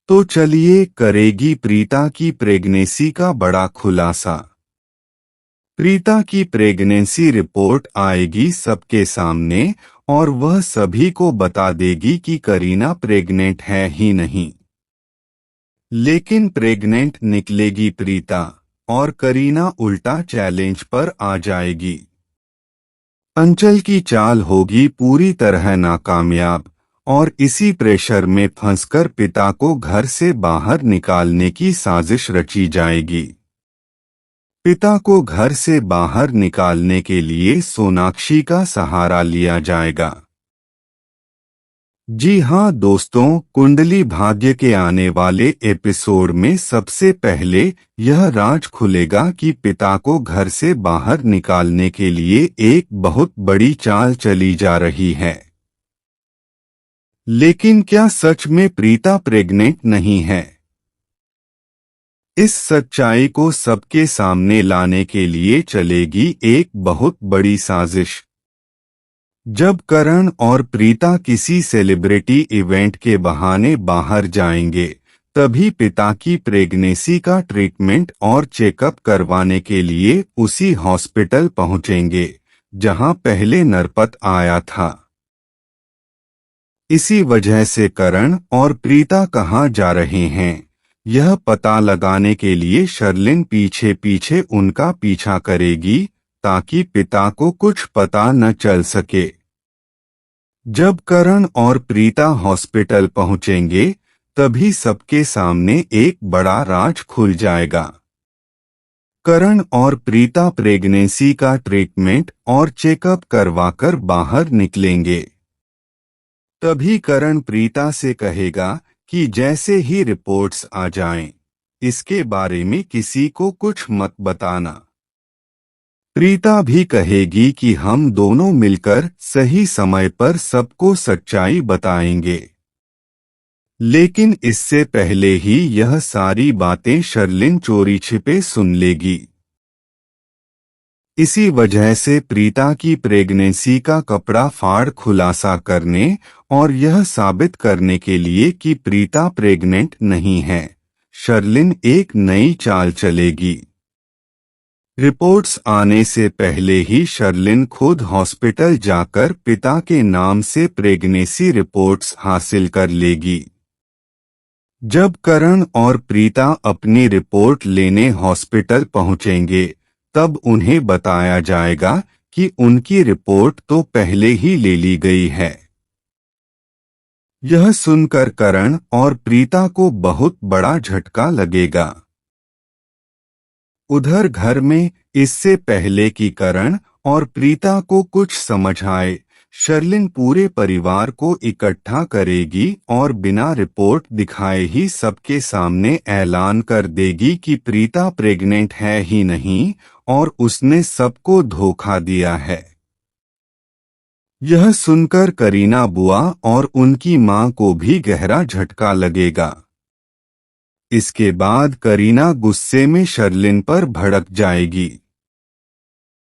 तो चलिए करेगी प्रीता की प्रेगनेंसी का बड़ा खुलासा। प्रीता की प्रेगनेंसी रिपोर्ट आएगी सबके सामने और वह सभी को बता देगी कि करीना प्रेग्नेंट है ही नहीं। लेकिन प्रेग्नेंट निकलेगी प्रीता और करीना उल्टा चैलेंज पर आ जाएगी। अंचल की चाल होगी पूरी तरह नाकामयाब और इसी प्रेशर में फंसकर पिता को घर से बाहर निकालने की साजिश रची जाएगी। पिता को घर से बाहर निकालने के लिए सोनाक्षी का सहारा लिया जाएगा। जी हां दोस्तों, कुंडली भाग्य के आने वाले एपिसोड में सबसे पहले यह राज खुलेगा कि पिता को घर से बाहर निकालने के लिए एक बहुत बड़ी चाल चली जा रही है। लेकिन क्या सच में प्रीता प्रेग्नेंट नहीं है? इस सच्चाई को सबके सामने लाने के लिए चलेगी एक बहुत बड़ी साजिश। जब करण और प्रीता किसी सेलिब्रिटी इवेंट के बहाने बाहर जाएंगे, तभी पिता की प्रेगनेंसी का ट्रीटमेंट और चेकअप करवाने के लिए उसी हॉस्पिटल पहुंचेंगे जहां पहले नरपत आया था। इसी वजह से करण और प्रीता कहां जा रहे हैं, यह पता लगाने के लिए शर्लिन पीछे पीछे उनका पीछा करेगी ताकि पिता को कुछ पता न चल सके। जब करण और प्रीता हॉस्पिटल पहुंचेंगे, तभी सबके सामने एक बड़ा राज खुल जाएगा। करण और प्रीता प्रेगनेंसी का ट्रीटमेंट और चेकअप करवाकर बाहर निकलेंगे। तभी करण प्रीता से कहेगा कि जैसे ही रिपोर्ट्स आ जाएं, इसके बारे में किसी को कुछ मत बताना। प्रीता भी कहेगी कि हम दोनों मिलकर सही समय पर सबको सच्चाई बताएंगे। लेकिन इससे पहले ही यह सारी बातें शर्लिन चोरी छिपे सुन लेगी। इसी वजह से प्रीता की प्रेगनेंसी का कपड़ा फाड़ खुलासा करने और यह साबित करने के लिए कि प्रीता प्रेग्नेंट नहीं है, शर्लिन एक नई चाल चलेगी। रिपोर्ट्स आने से पहले ही शर्लिन खुद हॉस्पिटल जाकर पिता के नाम से प्रेगनेंसी रिपोर्ट्स हासिल कर लेगी। जब करण और प्रीता अपनी रिपोर्ट लेने हॉस्पिटल पहुंचेंगे, तब उन्हें बताया जाएगा कि उनकी रिपोर्ट तो पहले ही ले ली गई है। यह सुनकर करण और प्रीता को बहुत बड़ा झटका लगेगा। उधर घर में इससे पहले कि करण और प्रीता को कुछ समझ आए, शर्लिन पूरे परिवार को इकट्ठा करेगी और बिना रिपोर्ट दिखाए ही सबके सामने ऐलान कर देगी कि प्रीता प्रेग्नेंट है ही नहीं और उसने सबको धोखा दिया है। यह सुनकर करीना बुआ और उनकी मां को भी गहरा झटका लगेगा। इसके बाद करीना गुस्से में शर्लिन पर भड़क जाएगी।